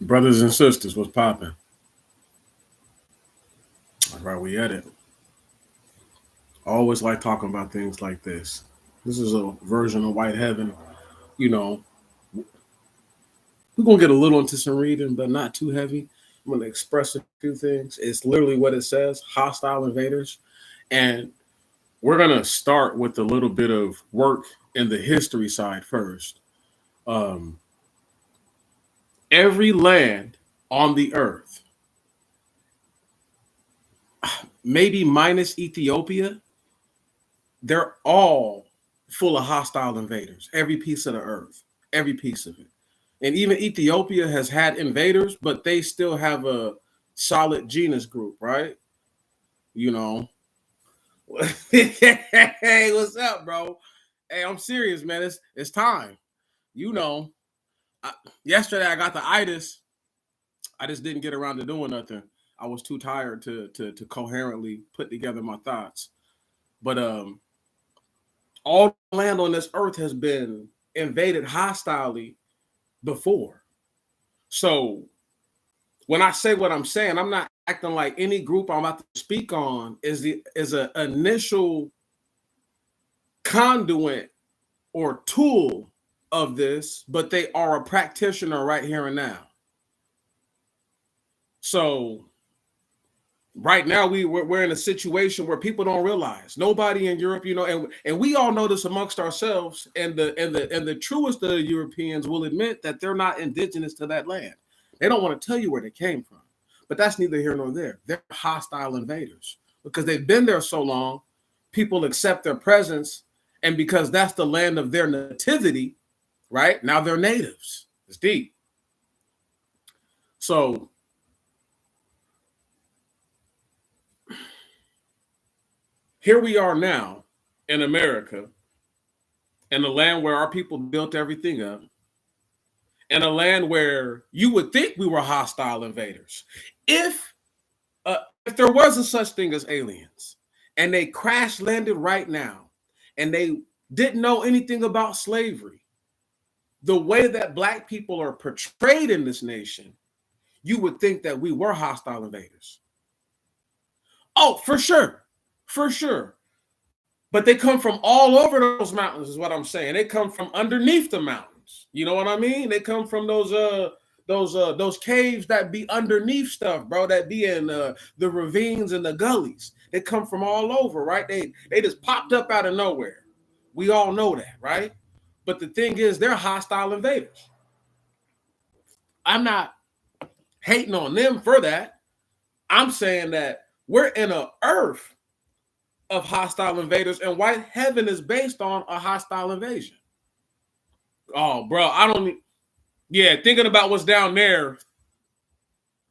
Brothers and sisters, what's popping? All right, we at it. I always like talking about things like this. This is a version of White Heaven. You know, we're gonna get a little into some reading, but not too heavy. I'm gonna express a few things. It's literally what it says: hostile invaders, and we're gonna start with a little bit of work in the history side first. Um, every land on the earth, maybe minus Ethiopia, they're all full of hostile invaders. Every piece of the earth, every piece of it. And even Ethiopia has had invaders, but they still have a solid genus group, right? You know. Hey, what's up, bro? Hey, I'm serious, man. It's time. You know, I, yesterday I got the itis. I just didn't get around to doing nothing. I was too tired to coherently put together my thoughts. But all land on this earth has been invaded hostilely before. So when I say what I'm saying, I'm not acting like any group I'm about to speak on is an initial conduit or tool of this, but they are a practitioner right here and now. So right now we're in a situation where people don't realize, nobody in Europe, and we all know this amongst ourselves, and the truest of the Europeans will admit that they're not indigenous to that land. They don't want to tell you where they came from, but that's neither here nor there. They're hostile invaders because they've been there so long. People accept their presence, and because that's the land of their nativity, right now they're natives. It's deep. So here we are now in America, in a land where our people built everything up, in a land where you would think we were hostile invaders. If there was a such thing as aliens, and they crash landed right now, and they didn't know anything about slavery, the way that black people are portrayed in this nation, you would think that we were hostile invaders. Oh, for sure, for sure. But they come from all over those mountains, is what I'm saying. They come from underneath the mountains. You know what I mean? They come from those caves that be underneath stuff, bro. That be in the ravines and the gullies. They come from all over, right? They just popped up out of nowhere. We all know that, right? But the thing is, they're hostile invaders. I'm not hating on them for that. I'm saying that we're in an earth of hostile invaders, and white heaven is based on a hostile invasion. Oh, bro, I don't need. Yeah, thinking about what's down there,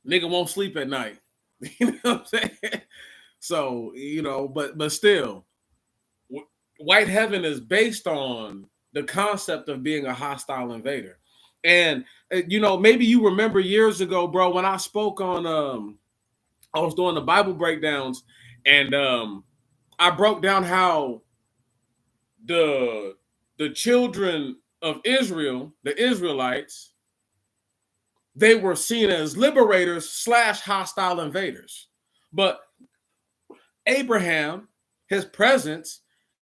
nigga won't sleep at night. You know what I'm saying? So but still, white heaven is based on the concept of being a hostile invader. And maybe you remember years ago, bro, when I spoke on I was doing the Bible breakdowns, and I broke down how the the children of Israel, the Israelites, they were seen as liberators slash hostile invaders. But Abraham, his presence,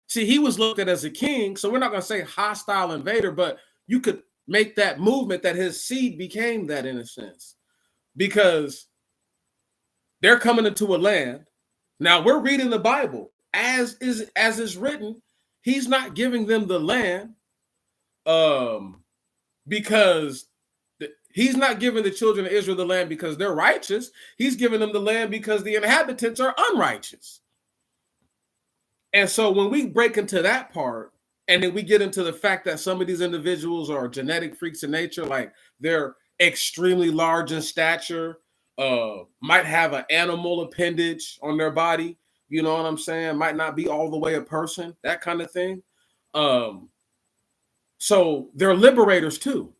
see, he was looked at as a king. So we're not going to say hostile invader, but you could make that movement that his seed became that in a sense, because they're coming into a land. Now we're reading the Bible as is written. He's not giving them the land because he's not giving the children of Israel the land because they're righteous. He's giving them the land because the inhabitants are unrighteous. And so when we break into that part, and then we get into the fact that some of these individuals are genetic freaks in nature, like they're extremely large in stature, might have an animal appendage on their body, you know what I'm saying? Might not be all the way a person, that kind of thing. So they're liberators too.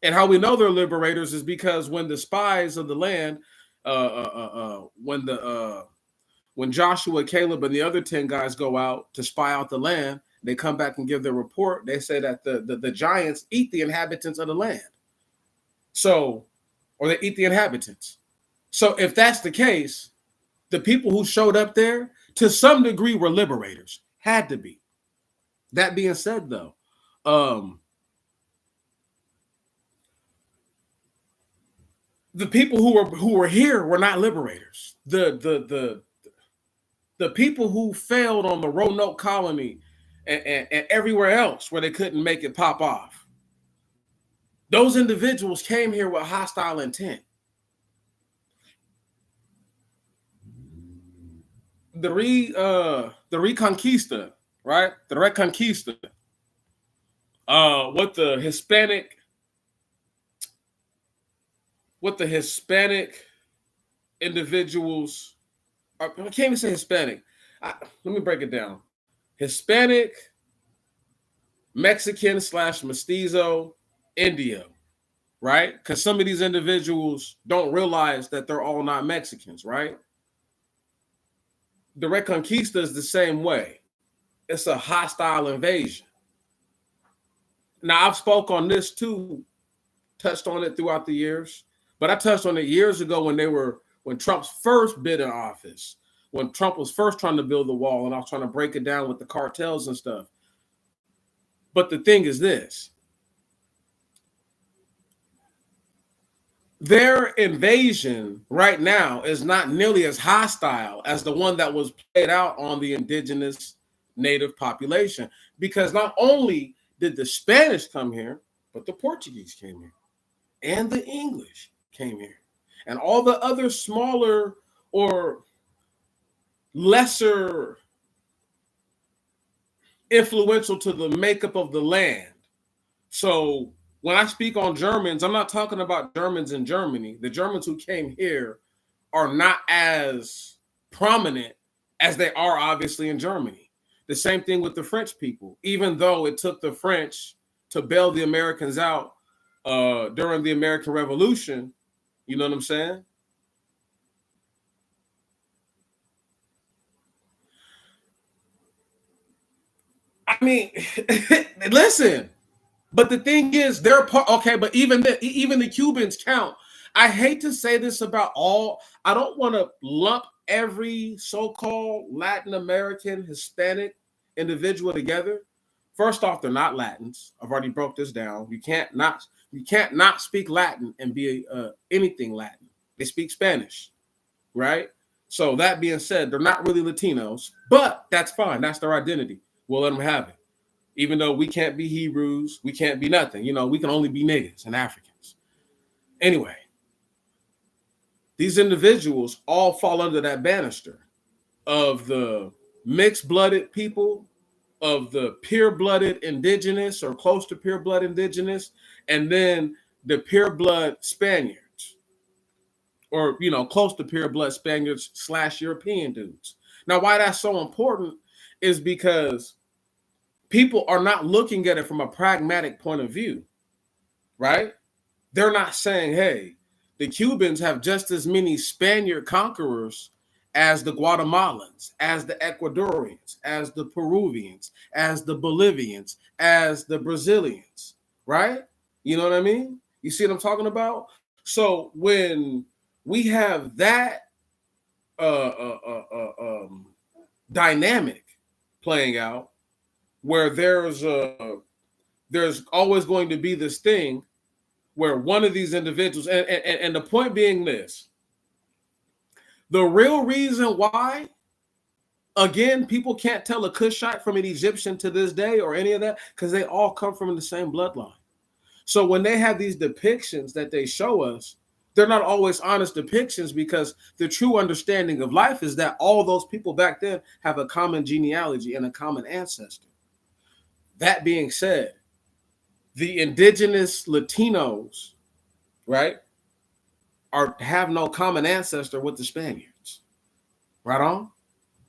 And how we know they're liberators is because when the spies of the land, when Joshua, Caleb, and the other 10 guys go out to spy out the land, they come back and give their report. They say that the giants eat the inhabitants of the land. So or they eat the inhabitants. So if that's the case, the people who showed up there to some degree were liberators. Had to be. That being said, though, the people who were here were not liberators. The people who failed on the Roanoke colony and everywhere else where they couldn't make it pop off, those individuals came here with hostile intent. The Reconquista, right? The Reconquista. What the Hispanic individuals, I can't even say Hispanic. Let me break it down. Hispanic, Mexican / mestizo, Indio, right? Because some of these individuals don't realize that they're all not Mexicans, right? The Reconquista is the same way. It's a hostile invasion. Now, I've spoke on this too, touched on it throughout the years, but I touched on it years ago when Trump's first bid in office, when Trump was first trying to build the wall, and I was trying to break it down with the cartels and stuff. But the thing is this: their invasion right now is not nearly as hostile as the one that was played out on the indigenous native population, because not only did the Spanish come here, but the Portuguese came here, and the English came here, and all the other smaller or lesser influential to the makeup of the land. So when I speak on Germans, I'm not talking about Germans in Germany. The Germans who came here are not as prominent as they are obviously in Germany. The same thing with the French people, even though it took the French to bail the Americans out during the American Revolution. You know what I'm saying? I mean, listen, but the thing is, they're part. Okay, but even the Cubans count. I hate to say this about all. I don't want to lump every so-called Latin American Hispanic individual together. First off, they're not Latins. I've already broke this down. You can't not speak Latin and be anything Latin. They speak Spanish, right? So that being said, they're not really Latinos, but that's fine. That's their identity. We'll let them have it. Even though we can't be Hebrews, we can't be nothing. You know, we can only be niggas and Africans. Anyway, these individuals all fall under that banister of the mixed-blooded people, of the pure-blooded indigenous or close to pure-blood indigenous, and then the pure-blood Spaniards, or, you know, close to pure-blood Spaniards / European dudes. Now, why that's so important is because people are not looking at it from a pragmatic point of view, right? They're not saying, hey, the Cubans have just as many Spaniard conquerors as the Guatemalans, as the Ecuadorians, as the Peruvians, as the Bolivians, as the Brazilians, right? You know what I mean? You see what I'm talking about? So when we have that dynamic playing out, where there's always going to be this thing where one of these individuals, and the point being this, the real reason why, again, people can't tell a Cushite from an Egyptian to this day or any of that, because they all come from the same bloodline. So when they have these depictions that they show us, they're not always honest depictions, because the true understanding of life is that all those people back then have a common genealogy and a common ancestor. That being said, the indigenous Latinos, right, have no common ancestor with the Spaniards. Right on?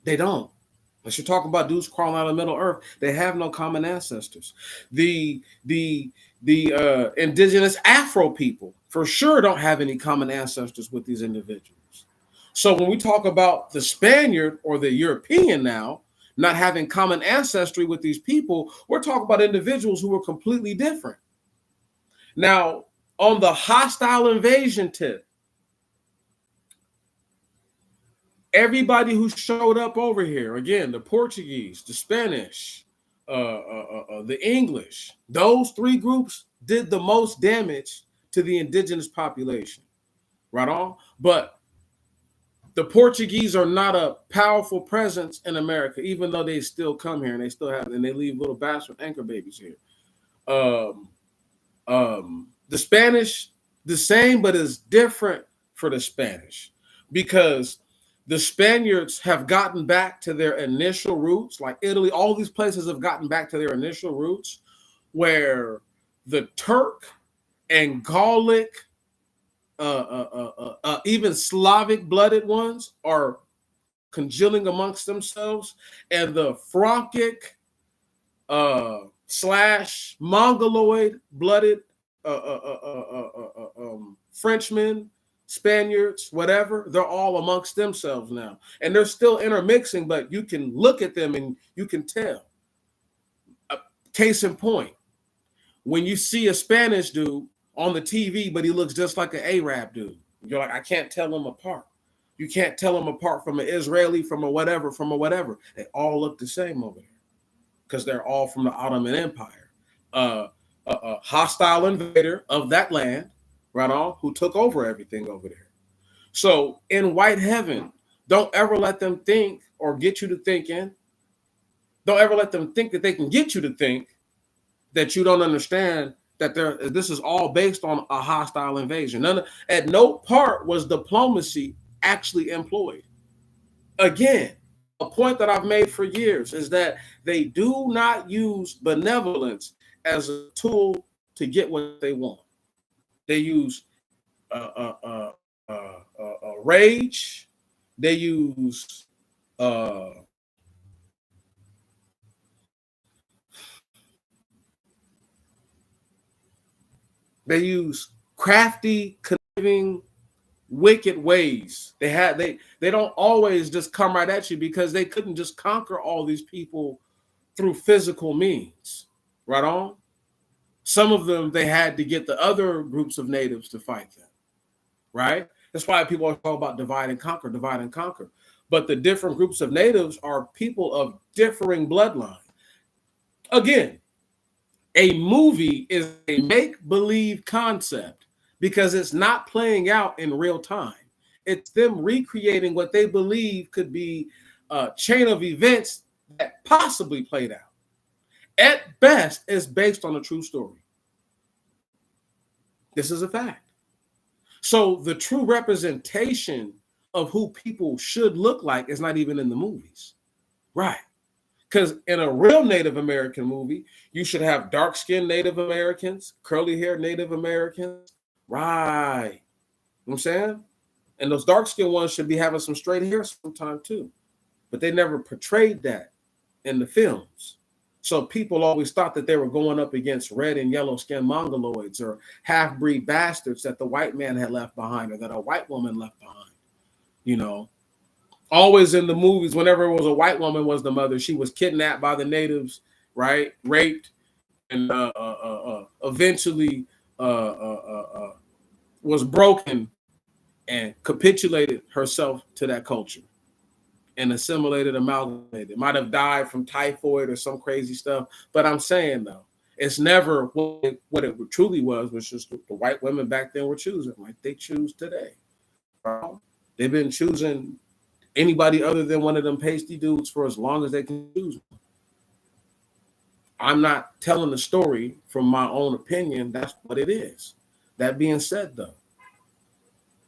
They don't. Unless you're talking about dudes crawling out of Middle Earth, they have no common ancestors. The indigenous Afro people for sure don't have any common ancestors with these individuals. So when we talk about the Spaniard or the European now not having common ancestry with these people, we're talking about individuals who are completely different. Now, On the hostile invasion tip, everybody who showed up over here, again, the Portuguese, the Spanish, the English, those three groups did the most damage to the indigenous population. Right on? But the Portuguese are not a powerful presence in America, even though they still come here and they still have, and they leave little bastard anchor babies here. The Spanish, the same, but it's different for the Spanish because the Spaniards have gotten back to their initial roots, like Italy, all these places have gotten back to their initial roots, where the Turk and Gallic, even Slavic blooded ones are congealing amongst themselves, and the Frankic slash Mongoloid blooded Frenchmen, Spaniards, whatever, they're all amongst themselves now. And they're still intermixing, but you can look at them and you can tell. Case in point, when you see a Spanish dude on the TV, but he looks just like an Arab dude, you're like, I can't tell them apart. You can't tell them apart from an Israeli, from a whatever. They all look the same over there because they're all from the Ottoman Empire. A hostile invader of that land, right on, who took over everything over there. So in white heaven, don't ever let them think or get you to thinking. Don't ever let them think that they can get you to think that you don't understand that this is all based on a hostile invasion. At no part was diplomacy actually employed. Again, a point that I've made for years is that they do not use benevolence as a tool to get what they want. They use rage. They use crafty, conniving, wicked ways. They don't always just come right at you because they couldn't just conquer all these people through physical means. Right on? Some of them, they had to get the other groups of natives to fight them. Right? That's why people are talking about divide and conquer, divide and conquer. But the different groups of natives are people of differing bloodline. Again, a movie is a make-believe concept because it's not playing out in real time. It's them recreating what they believe could be a chain of events that possibly played out. At best, it's based on a true story. This is a fact. So the true representation of who people should look like is not even in the movies. Right. Because in a real Native American movie, you should have dark-skinned Native Americans, curly-haired Native Americans. Right. You know what I'm saying? And those dark-skinned ones should be having some straight hair sometime too. But they never portrayed that in the films. So people always thought that they were going up against red and yellow skinned mongoloids or half-breed bastards that the white man had left behind or that a white woman left behind. You know, always in the movies, whenever it was a white woman was the mother, she was kidnapped by the natives, right? Raped and eventually was broken and capitulated herself to that culture. And assimilated, amalgamated. Might have died from typhoid or some crazy stuff. But I'm saying, though, it's never what it truly was, which is the white women back then were choosing, like they choose today. They've been choosing anybody other than one of them pasty dudes for as long as they can choose. I'm not telling the story from my own opinion. That's what it is. That being said, though,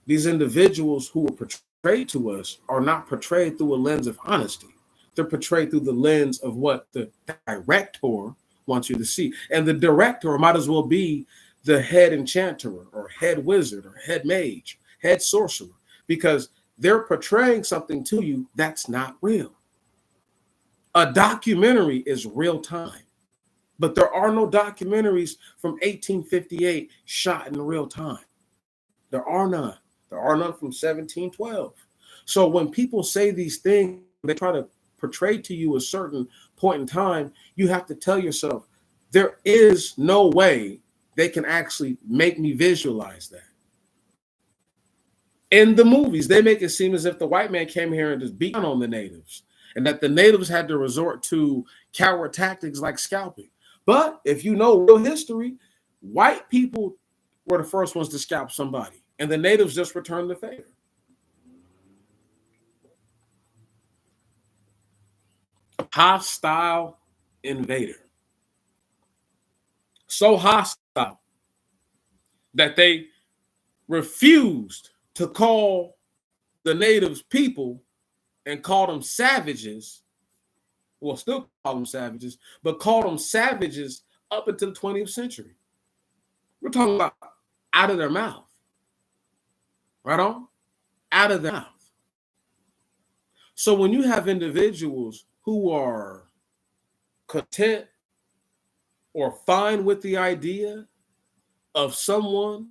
these individuals who were portrayed to us are not portrayed through a lens of honesty. They're portrayed through the lens of what the director wants you to see. And the director might as well be the head enchanter or head wizard or head mage, head sorcerer, because they're portraying something to you that's not real. A documentary is real time, but there are no documentaries from 1858 shot in real time. There are none. There are none from 1712. So when people say these things, they try to portray to you a certain point in time, you have to tell yourself, there is no way they can actually make me visualize that. In the movies, they make it seem as if the white man came here and just beat down on the natives, and that the natives had to resort to coward tactics like scalping. But if you know real history, white people were the first ones to scalp somebody, and the natives just returned the favor. Hostile invader. So hostile that they refused to call the natives people and call them savages. Well, still call them savages, but call them savages up until the 20th century. We're talking about out of their mouth. Right on? Out of their mouth. So when you have individuals who are content or fine with the idea of someone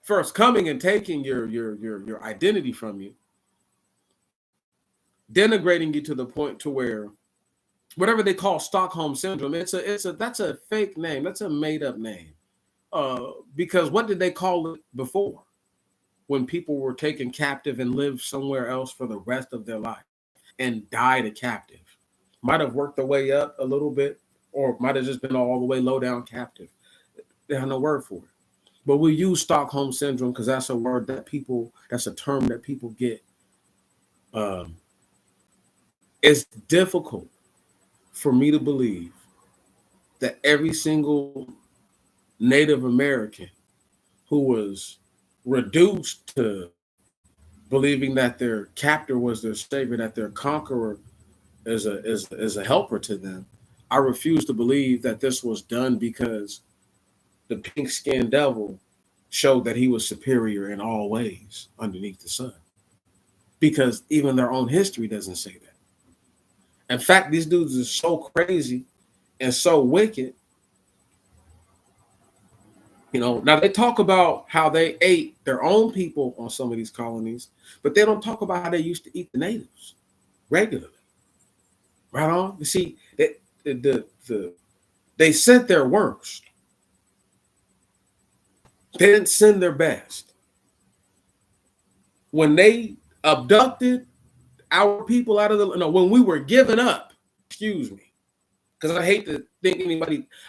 first coming and taking your identity from you, denigrating you to the point to where whatever they call Stockholm syndrome, that's a fake name, that's a made up name. Because what did they call it before, when people were taken captive and lived somewhere else for the rest of their life and died a captive? Might have worked their way up a little bit, or might have just been all the way low down captive. They have no word for it. But we use Stockholm syndrome because that's a word that that's a term that people get. It's difficult for me to believe that every single Native American who was reduced to believing that their captor was their savior, that their conqueror is a helper to them, I refuse to believe that this was done because the pink-skinned devil showed that he was superior in all ways underneath the sun. Because even their own history doesn't say that. In fact, these dudes are so crazy and so wicked. You know, now they talk about how they ate their own people on some of these colonies, but they don't talk about how they used to eat the natives regularly. Right on? You see, they sent their worst. They didn't send their best. When they abducted our people out of when we were given up, excuse me, because I hate to think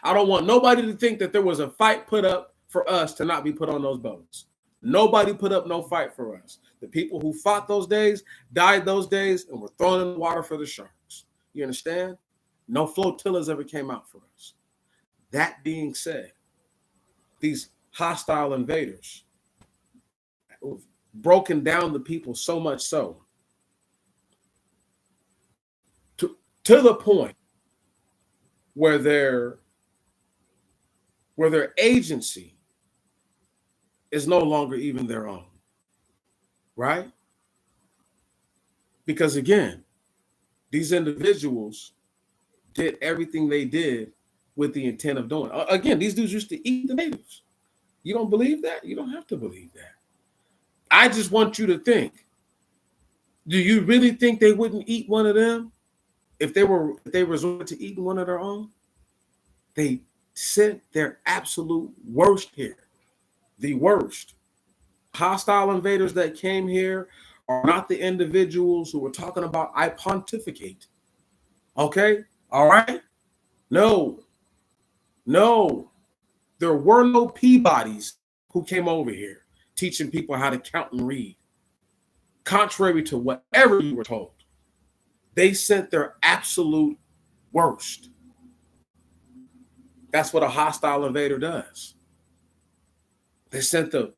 I don't want nobody to think that there was a fight put up for us to not be put on those boats. Nobody put up no fight for us. The people who fought those days died those days and were thrown in the water for the sharks. You understand? No flotillas ever came out for us. That being said, these hostile invaders have broken down the people so much so to the point where their agency is no longer even their own, right? Because again, these individuals did everything they did with the intent of doing. Again, these dudes used to eat the natives. You don't believe that? You don't have to believe that. I just want you to think. Do you really think they wouldn't eat one of them if they resorted to eating one of their own? They sent their absolute worst here. The worst. Hostile invaders that came here are not the individuals who were talking about I pontificate. Okay? All right? No. There were no Peabodys who came over here teaching people how to count and read. Contrary to whatever you were told, they sent their absolute worst. That's what a hostile invader does. They sent the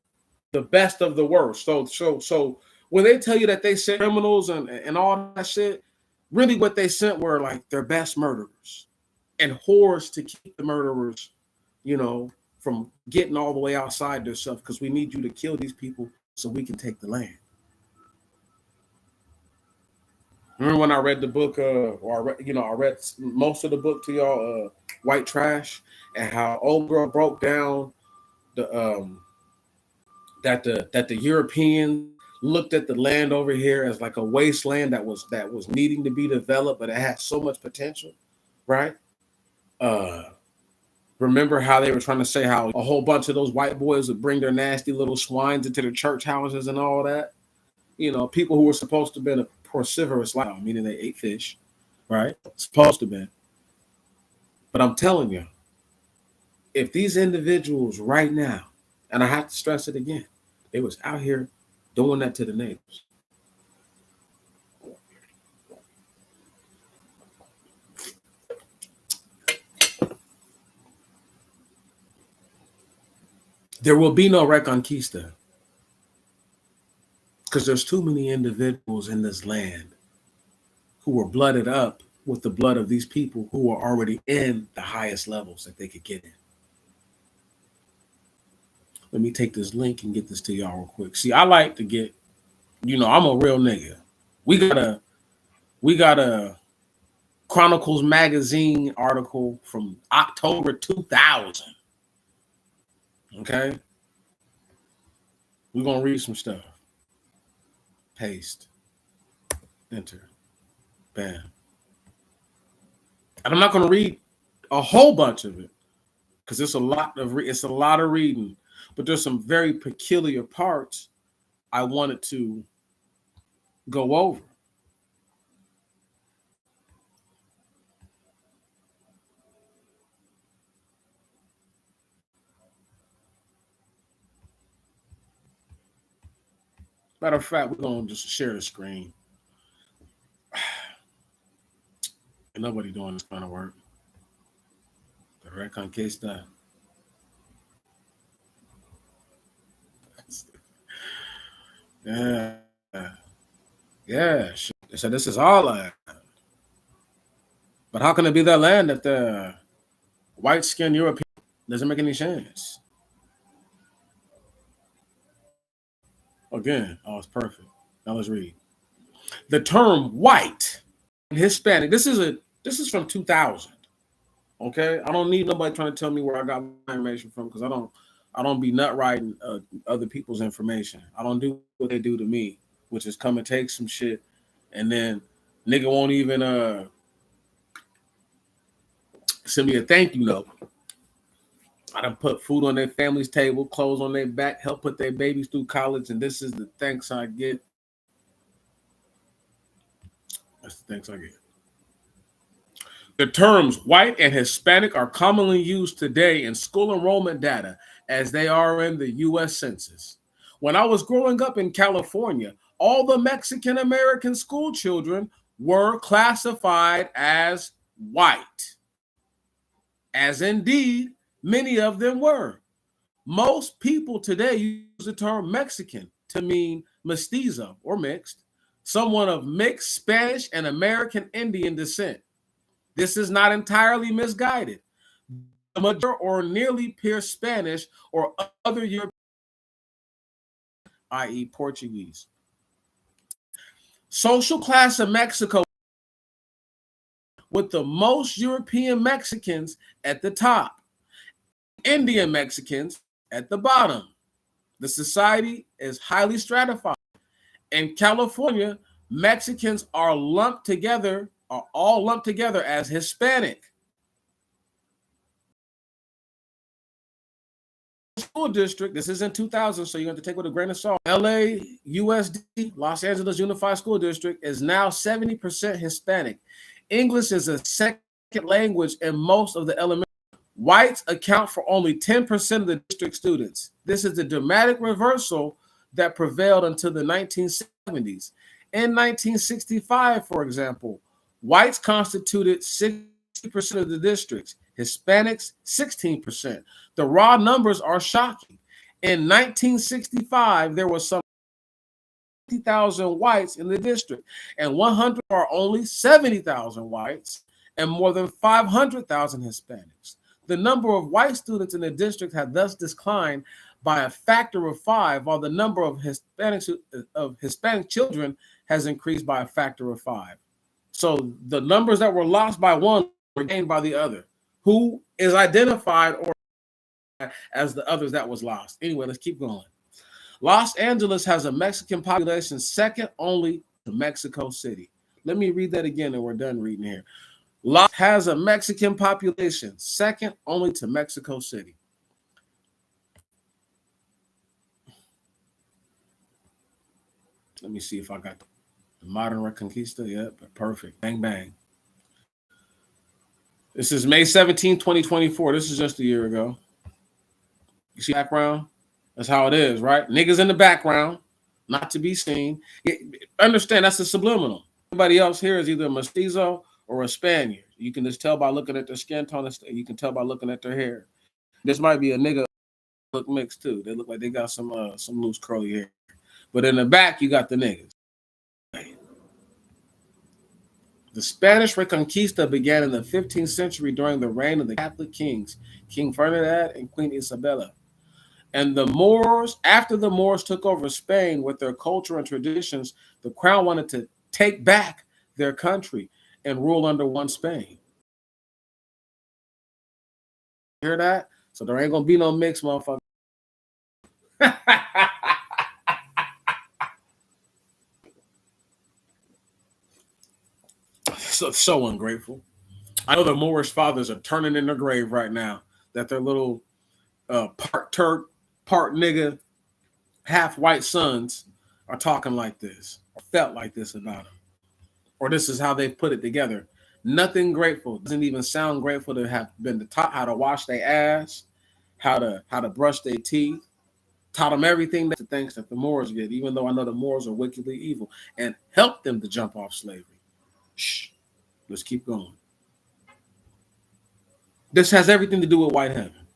best of the worst. So when they tell you that they sent criminals and all that shit, really what they sent were like their best murderers and whores to keep the murderers, from getting all the way outside their stuff, because we need you to kill these people so we can take the land. Remember when I read the book, I read most of the book to y'all, White Trash, and how old girl broke down the that the Europeans looked at the land over here as like a wasteland that was needing to be developed, but it had so much potential, right? Remember how they were trying to say how a whole bunch of those white boys would bring their nasty little swines into the church houses and all that? You know, people who were supposed to be a porcivorous life, meaning they ate fish, right? Supposed to be. But I'm telling you, if these individuals right now, and I have to stress it again, they was out here doing that to the neighbors. There will be no Reconquista because there's too many individuals in this land who were blooded up with the blood of these people who are already in the highest levels that they could get in. Let me take this link and get this to y'all real quick. See, I like to get, I'm a real nigga. We got a Chronicles magazine article from October 2000. Okay? We're going to read some stuff. Paste. Enter. Bam. And I'm not going to read a whole bunch of it because it's a lot of reading, but there's some very peculiar parts I wanted to go over. Matter of fact, we're going to just share the screen. Ain't nobody doing this kind of work. The Reconquista. Yeah. Yeah. So this is our land. But how can it be their land if the white-skinned European doesn't make any sense? Again, it's perfect. Now let's read. The term white and Hispanic. This is from 2000. Okay, I don't need nobody trying to tell me where I got my information from because I don't be nut riding other people's information. I don't do what they do to me, which is come and take some shit, and then nigga won't even send me a thank you note. I done put food on their family's table, clothes on their back, help put their babies through college, and this is the thanks I get. That's the thanks I get. The terms white and Hispanic are commonly used today in school enrollment data as they are in the U.S. Census. When I was growing up in California, all the Mexican American school children were classified as white, as indeed many of them were. Most people today use the term Mexican to mean mestizo or mixed, someone of mixed Spanish and American Indian descent. This is not entirely misguided. The major or nearly pure Spanish or other European, i.e. Portuguese. Social class of Mexico with the most European Mexicans at the top, Indian Mexicans at the bottom. The society is highly stratified. In California, Mexicans are all lumped together as Hispanic. School district, this is in 2000, so you have to take with a grain of salt. LA USD, Los Angeles Unified School District, is now 70% Hispanic. English is a second language in most of the elementary. Whites account for only 10% of the district students. This is a dramatic reversal that prevailed until the 1970s. In 1965, for example, whites constituted 60% of the districts, Hispanics 16%. The raw numbers are shocking. In 1965, there was some 50,000 whites in the district, and 100 are only 70,000 whites and more than 500,000 Hispanics. The number of white students in the district had thus declined by a factor of 5, while the number of Hispanic children has increased by a factor of 5. So the numbers that were lost by one were gained by the other, who is identified or as the others that was lost. Anyway, let's keep going. Los Angeles has a Mexican population second only to Mexico City. Let me read that again and we're done reading here. Has a Mexican population, second only to Mexico City. Let me see if I got the modern Reconquista. Yep, perfect. Bang, bang. This is May 17, 2024. This is just a year ago. You see background? That's how it is, right? Niggas in the background, not to be seen. Understand that's a subliminal. Everybody else here is either a mestizo or a Spaniard. You can just tell by looking at their skin tone. You can tell by looking at their hair. This might be a nigga look mixed too. They look like they got some loose curly hair. But in the back, you got the niggas. The Spanish Reconquista began in the 15th century during the reign of the Catholic kings, King Ferdinand and Queen Isabella. And the Moors, after the Moors took over Spain with their culture and traditions, the crown wanted to take back their country and rule under one Spain. Hear that? So there ain't gonna be no mix, motherfucker. So ungrateful. I know the Moorish fathers are turning in their grave right now that their little part Turk, part nigga, half white sons are talking like this, or felt like this about them, or this is how they put it together. Nothing grateful. Doesn't even sound grateful to have been taught how to wash their ass, how to brush their teeth. Taught them everything that the things that the Moors did, even though I know the Moors are wickedly evil, and helped them to jump off slavery. Shh. Let's keep going. This has everything to do with white heaven.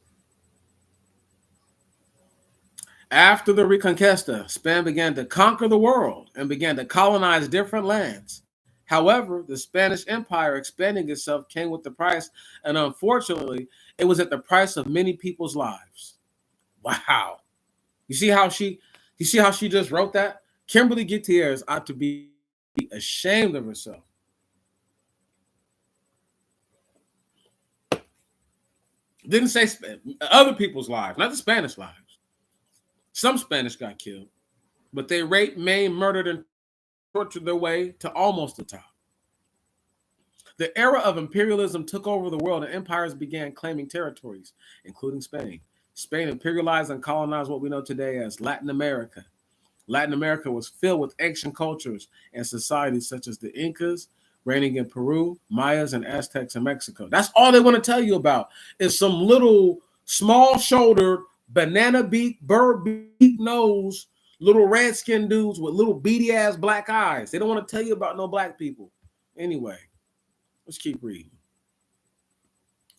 After the Reconquista, Spain began to conquer the world and began to colonize different lands. However, the Spanish Empire expanding itself came with the price, and unfortunately, it was at the price of many people's lives. Wow. You see how she just wrote that? Kimberly Gutierrez ought to be ashamed of herself. Didn't say other people's lives, not the Spanish lives. Some Spanish got killed, but they raped, maimed, murdered, and tortured their way to almost the top. The era of imperialism took over the world, and empires began claiming territories, including Spain. Spain imperialized and colonized what we know today as Latin America. Latin America was filled with ancient cultures and societies such as the Incas, reigning in Peru, Mayas, and Aztecs in Mexico. That's all they want to tell you about is some little small-shouldered, banana beak, bird beak nose, little red-skinned dudes with little beady-ass black eyes. They don't want to tell you about no black people. Anyway, let's keep reading.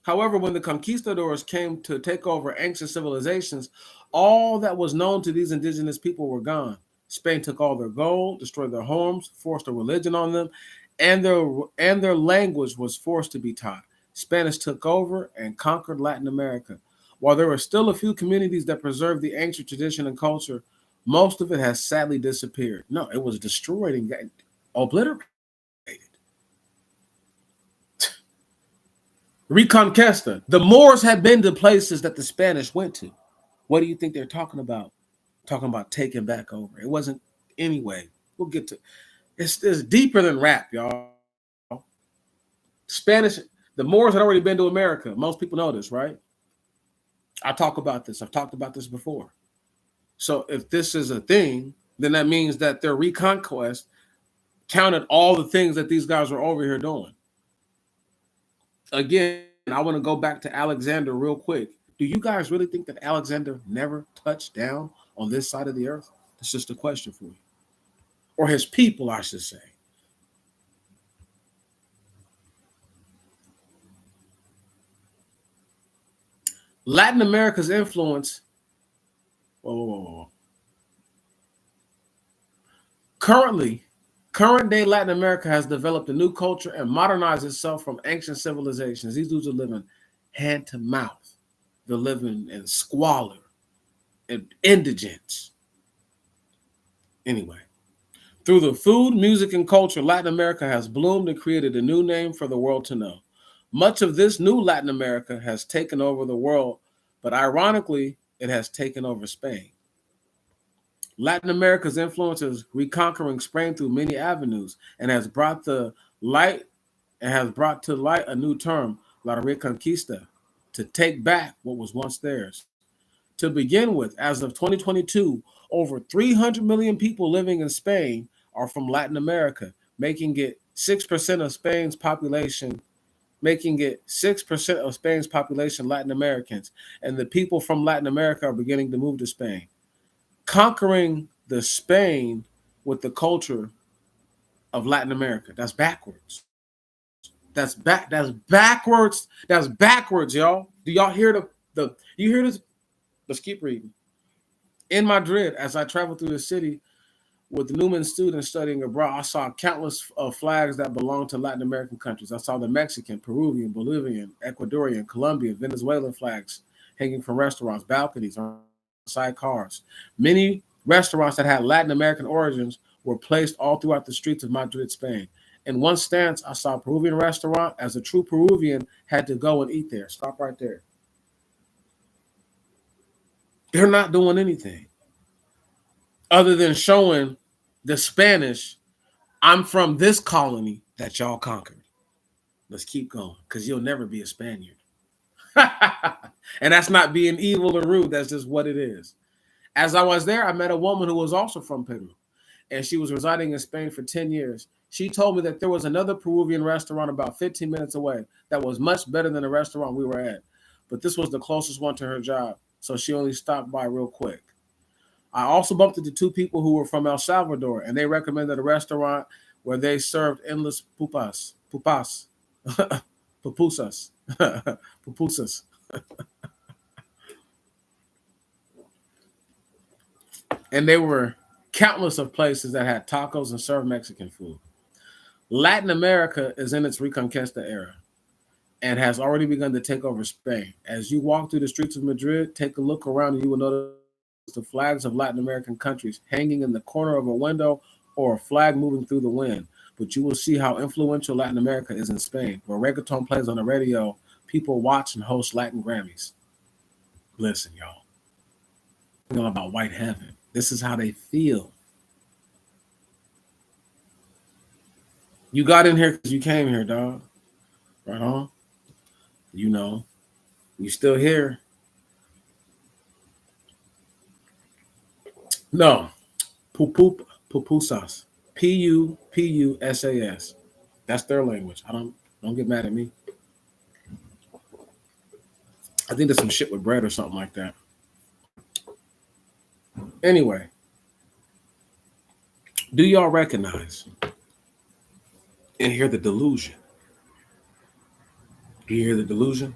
However, when the conquistadors came to take over ancient civilizations, all that was known to these indigenous people were gone. Spain took all their gold, destroyed their homes, forced a religion on them, and their language was forced to be taught. Spanish took over and conquered Latin America. While there were still a few communities that preserved the ancient tradition and culture, most of it has sadly disappeared. No, it was destroyed and obliterated. Reconquista. The Moors had been to places that the Spanish went to. What do you think they're talking about? Talking about taking back over. It wasn't anyway. We'll get to it's deeper than rap, y'all. Spanish, the Moors had already been to America. Most people know this, right? I talk about this. I've talked about this before. So if this is a thing, then that means that their reconquest counted all the things that these guys were over here doing. Again, I want to go back to Alexander real quick. Do you guys really think that Alexander never touched down on this side of the earth? That's just a question for you. Or his people, I should say. Latin America's influence. Whoa. Current day Latin America has developed a new culture and modernized itself from ancient civilizations. These dudes are living hand to mouth. They're living in squalor and indigence. Anyway, through the food, music, and culture, Latin America has bloomed and created a new name for the world to know. Much of this new Latin America has taken over the world, but ironically, it has taken over Spain. Latin America's influence is reconquering Spain through many avenues and has brought the light and has brought to light a new term, La Reconquista, to take back what was once theirs. To begin with, as of 2022, over 300 million people living in Spain are from Latin America, making it 6% of Spain's population, Latin Americans. And the people from Latin America are beginning to move to Spain, conquering the Spain with the culture of Latin America. That's backwards. That's backwards. That's backwards, y'all. Do y'all hear the you hear this? Let's keep reading. In Madrid, as I traveled through the city with Newman students studying abroad, I saw countless flags that belonged to Latin American countries. I saw the Mexican, Peruvian, Bolivian, Ecuadorian, Colombian, Venezuelan flags hanging from restaurants, balconies, on side cars. Many restaurants that had Latin American origins were placed all throughout the streets of Madrid, Spain. In one stance, I saw a Peruvian restaurant. As a true Peruvian, had to go and eat there. Stop right there. They're not doing anything other than showing the Spanish, I'm from this colony that y'all conquered. Let's keep going, because you'll never be a Spaniard. And that's not being evil or rude. That's just what it is. As I was there, I met a woman who was also from Peru, and she was residing in Spain for 10 years. She told me that there was another Peruvian restaurant about 15 minutes away that was much better than the restaurant we were at, but this was the closest one to her job, so she only stopped by real quick. I also bumped into two people who were from El Salvador, and they recommended a restaurant where they served endless pupusas, pupusas. And there were countless of places that had tacos and served Mexican food. Latin America is in its Reconquista era and has already begun to take over Spain. As you walk through the streets of Madrid, take a look around and you will notice the flags of Latin American countries hanging in the corner of a window or a flag moving through the wind. But you will see how influential Latin America is in Spain, where reggaeton plays on the radio, people watch and host Latin Grammys. Listen, y'all. It's all about white heaven. This is how they feel. You got in here because you came here, dog. Right on. You know, you still here. No. Pupusas. Pupusas. That's their language. Don't get mad at me. I think there's some shit with bread or something like that. Anyway, do y'all recognize and hear the delusion? Do you hear the delusion?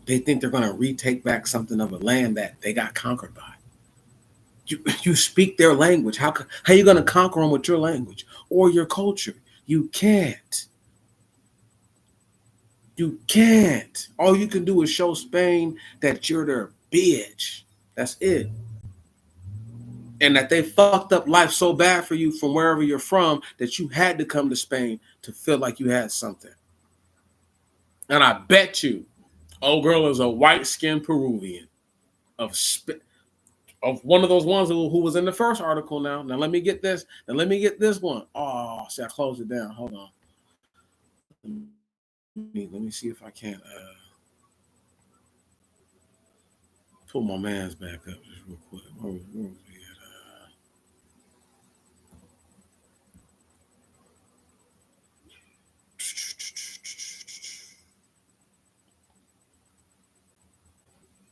They think they're going to retake back something of a land that they got conquered by. You speak their language. How are you going to conquer them with your language or your culture? You can't. You can't. All you can do is show Spain that you're their bitch. That's it. And that they fucked up life so bad for you from wherever you're from that you had to come to Spain to feel like you had something. And I bet you, old girl is a white-skinned Peruvian of one of those ones who was in the first article. Now let me get this. Now let me get this one. Oh, see, I closed it down. Hold on. Let me see if I can pull my man's back up just real quick. Where was we at?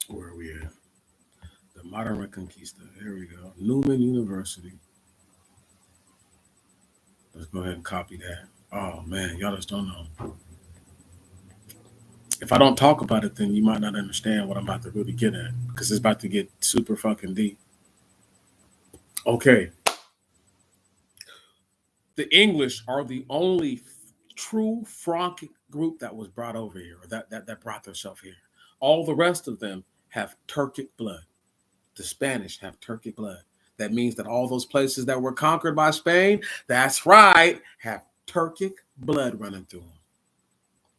Where are we at? The Modern Reconquista. Here we go. Newman University. Let's go ahead and copy that. Oh man, y'all just don't know. If I don't talk about it, then you might not understand what I'm about to really get at, because it's about to get super fucking deep. Okay. The English are the only true Frankic group that was brought over here, or that brought themselves here. All the rest of them have Turkic blood. The Spanish have Turkic blood. That means that all those places that were conquered by Spain, that's right, have Turkic blood running through them.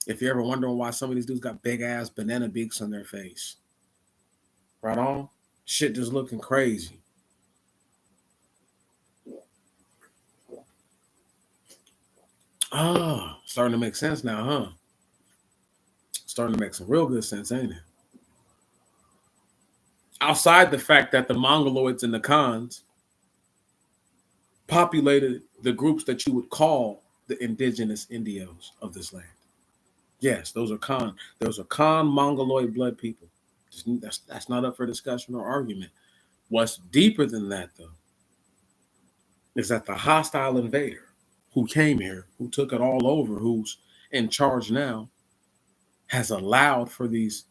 If you're ever wondering why some of these dudes got big ass banana beaks on their face, right on, shit just looking crazy. Oh, starting to make sense now, huh? Starting to make some real good sense, ain't it? Outside the fact that the Mongoloids and the Khans populated the groups that you would call the indigenous Indios of this land. Yes, those are Khan. Those are Khan Mongoloid blood people. That's not up for discussion or argument. What's deeper than that, though, is that the hostile invader who came here, who took it all over, who's in charge now, has allowed for these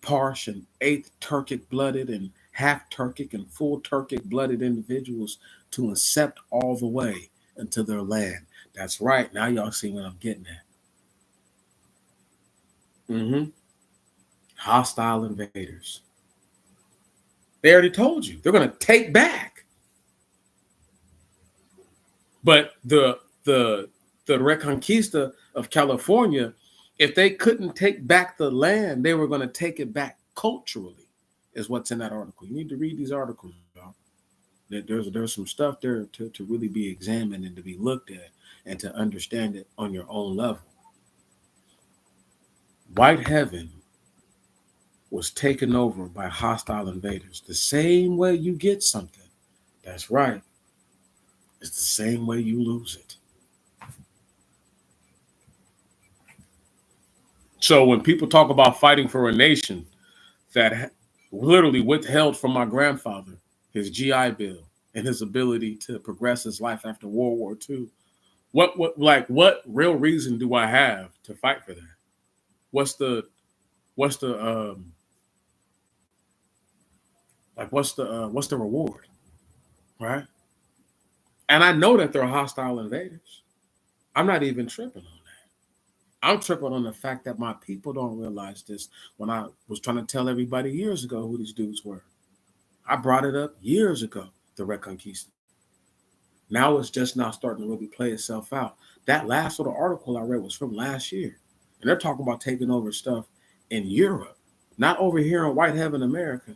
Parsh and eighth Turkic blooded and half Turkic and full Turkic blooded individuals to accept all the way into their land. That's right. Now y'all see what I'm getting at. Mm-hmm. Hostile invaders. They already told you they're going to take back. But the Reconquista of California, if they couldn't take back the land, they were going to take it back culturally, is what's in that article. You need to read these articles, y'all. There's some stuff there to really be examined and to be looked at and to understand it on your own level. White heaven was taken over by hostile invaders. The same way you get something, that's right, it's the same way you lose it. So when people talk about fighting for a nation that literally withheld from my grandfather his GI Bill and his ability to progress his life after World War II, what real reason do I have to fight for that? What's the what's the what's the reward, right? And I know that they're hostile invaders. I'm not even tripping on that. I'm tripping on the fact that my people don't realize this. When I was trying to tell everybody years ago who these dudes were, I brought it up years ago, the Reconquista. Now it's just now starting to really play itself out. That last little article I read was from last year. And they're talking about taking over stuff in Europe, not over here in White Heaven, America.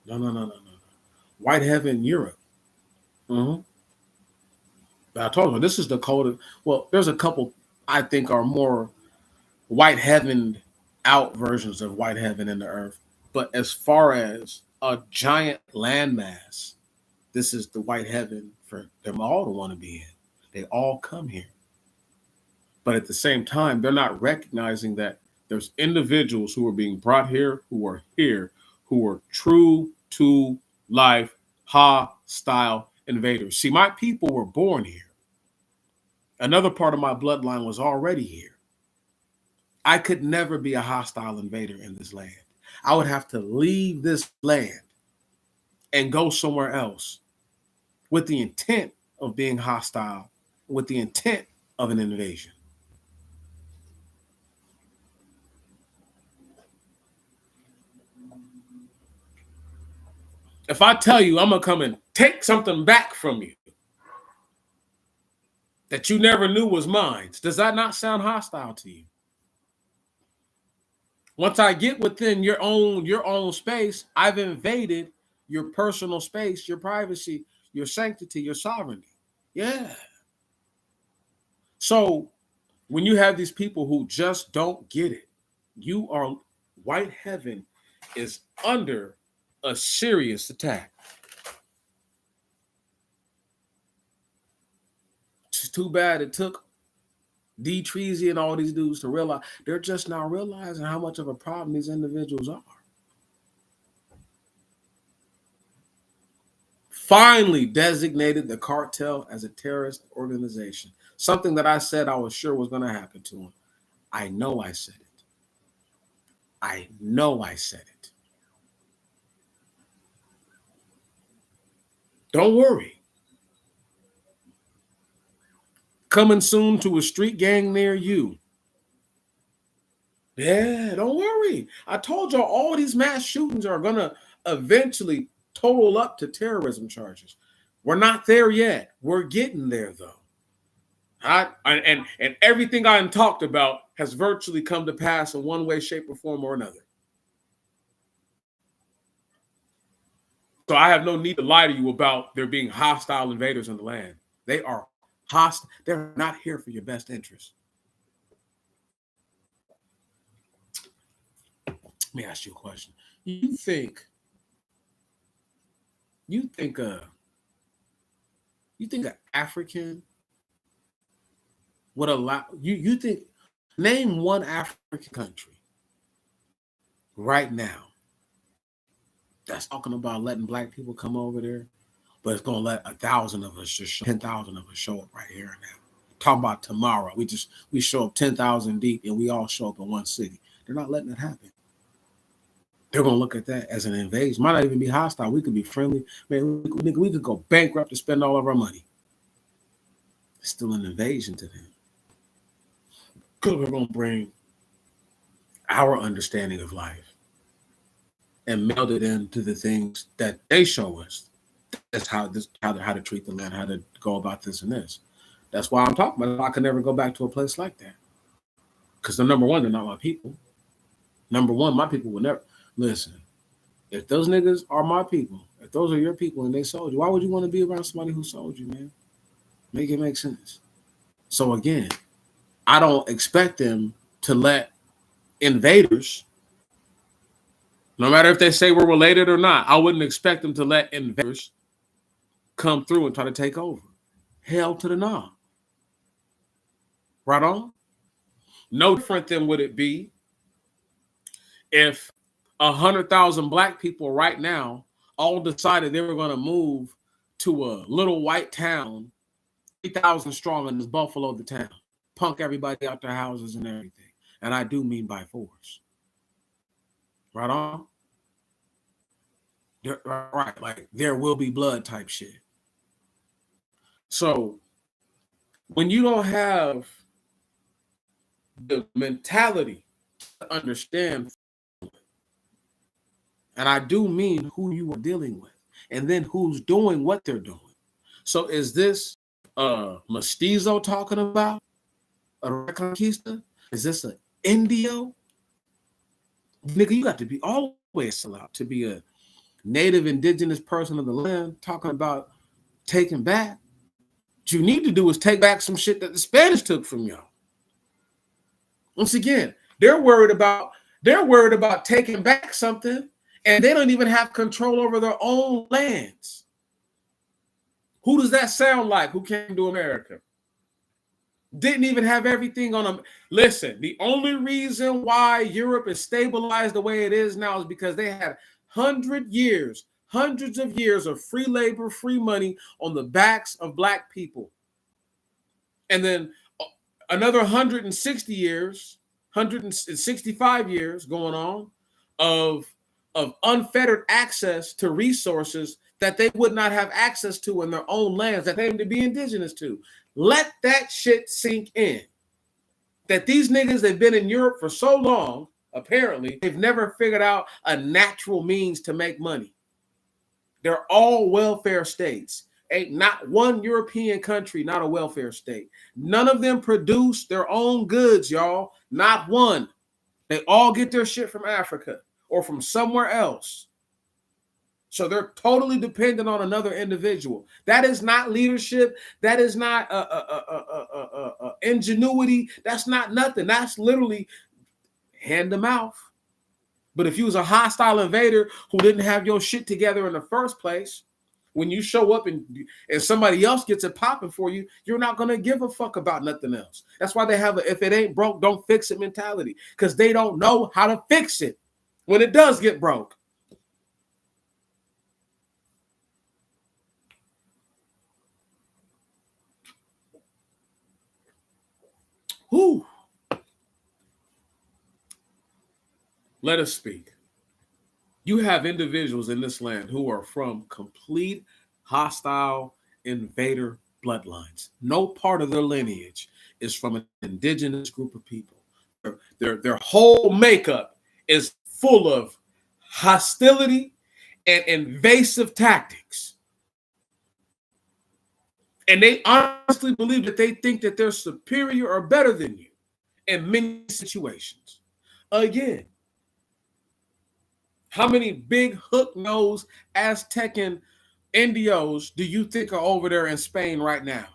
No. White Heaven, Europe. Mm-hmm. But I told you, this is the code. Well, there's a couple I think are more White Heaven out versions of White Heaven in the earth. But as far as a giant landmass, this is the White Heaven for them all to want to be in. They all come here. But at the same time, they're not recognizing that there's individuals who are being brought here, who are true to life, hostile invaders. See, my people were born here. Another part of my bloodline was already here. I could never be a hostile invader in this land. I would have to leave this land and go somewhere else with the intent of being hostile, with the intent of an invasion. If I tell you I'm going to come and take something back from you that you never knew was mine, does that not sound hostile to you? Once I get within your own space, I've invaded your personal space, your privacy, your sanctity, your sovereignty. Yeah. So when you have these people who just don't get it, White Heaven is under a serious attack. It's too bad it took D. Treasy and all these dudes to realize. They're just now realizing how much of a problem these individuals are. Finally designated the cartel as a terrorist organization. Something that I said I was sure was going to happen to them. I know I said it. I know I said it. Don't worry. Coming soon to a street gang near you. Yeah, don't worry. I told y'all all these mass shootings are going to eventually total up to terrorism charges. We're not there yet. We're getting there, though. And everything I talked about has virtually come to pass in one way, shape, or form or another. So I have no need to lie to you about there being hostile invaders in the land. They are hostile. They're not here for your best interest. Let me ask you a question. You think an African would allow you think name one African country right now that's talking about letting black people come over there, but it's gonna let 1,000 of us just 10,000 of us show up right here and now. Talking about tomorrow, we show up 10,000 deep and we all show up in one city. They're not letting it happen. They're gonna look at that as an invasion. Might not even be hostile. We could be friendly. Man, we could go bankrupt and spend all of our money. It's still an invasion to them. Because we're gonna bring our understanding of life and meld it into the things that they show us. That's how to treat the land, how to go about this and this. That's why I'm talking about I could never go back to a place like that. Because number one, they're not my people. Number one, my people would never listen. If those niggas are my people, if those are your people and they sold you, why would you want to be around somebody who sold you, man? Make it make sense. So again, I don't expect them to let invaders, no matter if they say we're related or not, I wouldn't expect them to let invaders come through and try to take over. Hell to the no. Right on? No different than would it be if 100,000 black people right now all decided they were going to move to a little white town, 3,000 strong, in this Buffalo, the town, punk everybody out their houses and everything. And I do mean by force. Right on? Right, like there will be blood type shit. So when you don't have the mentality to understand, and I do mean who you are dealing with, and then who's doing what they're doing. So is this mestizo talking about a reconquista? Is this an Indio? Nigga, you got to be always allowed to be a native indigenous person of the land talking about taking back. What you need to do is take back some shit that the Spanish took from y'all. Once again, they're worried about taking back something, and they don't even have control over their own lands. Who does that sound like? Who came to America? Didn't even have everything on them. Listen, the only reason why Europe is stabilized the way it is now is because they had hundreds of years of free labor, free money on the backs of black people. And then another 160 years, 165 years going on of unfettered access to resources that they would not have access to in their own lands that they aim to be indigenous to. Let that shit sink in. That these niggas have been in Europe for so long, apparently, they've never figured out a natural means to make money. They're all welfare states. Ain't not one European country, not a welfare state. None of them produce their own goods, y'all. Not one. They all get their shit from Africa or from somewhere else. So they're totally dependent on another individual. That is not leadership. That is not ingenuity. That's not nothing. That's literally hand to mouth. But if you was a hostile invader who didn't have your shit together in the first place, when you show up and somebody else gets it popping for you, you're not going to give a fuck about nothing else. That's why they have a if it ain't broke, don't fix it mentality, because they don't know how to fix it when it does get broke. Whew. Let us speak. You have individuals in this land who are from complete hostile invader bloodlines. No part of their lineage is from an indigenous group of people. Their whole makeup is full of hostility and invasive tactics. And they honestly believe that they think that they're superior or better than you in many situations. Again, how many big hook-nosed Aztecan Indios do you think are over there in Spain right now?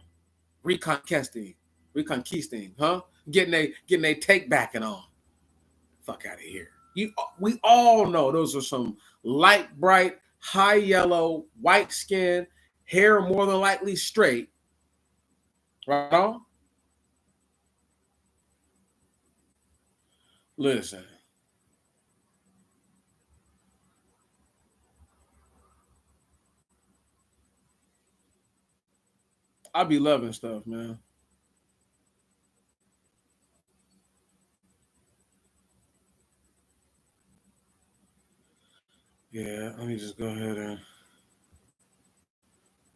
reconquisting, huh? Getting they take back and on. Fuck out of here. We all know those are some light, bright, high yellow, white skin, hair more than likely straight. Right on? Listen. I be loving stuff, man. Yeah, let me just go ahead and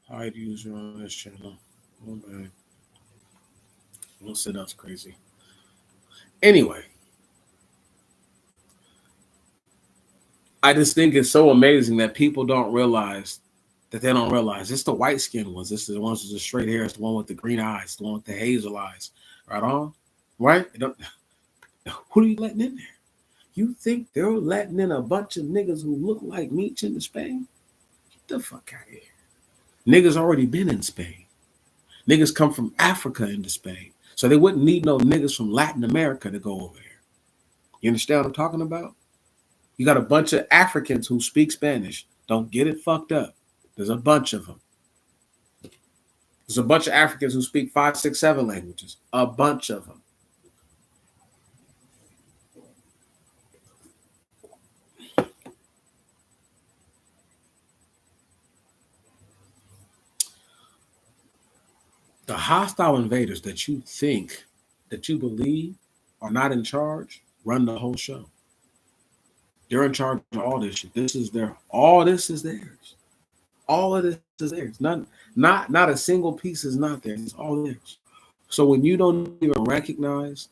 hide user on this channel. Oh man. We'll say that's crazy. Anyway, I just think it's so amazing that people don't realize that they don't realize it's the white skinned ones. This is the ones with the straight hair. It's the one with the green eyes, the one with the hazel eyes. Right on? Right? Who are you letting in there? You think they're letting in a bunch of niggas who look like Meech into Spain? Get the fuck out of here. Niggas already been in Spain. Niggas come from Africa into Spain. So they wouldn't need no niggas from Latin America to go over there. You understand what I'm talking about? You got a bunch of Africans who speak Spanish. Don't get it fucked up. There's a bunch of them. There's a bunch of Africans who speak 5, 6, 7 languages. A bunch of them. The hostile invaders that you think, that you believe are not in charge, run the whole show. They're in charge of all this shit. This is their, all this is theirs. All of this is theirs. Not a single piece is not theirs. It's all theirs. So when you don't even recognize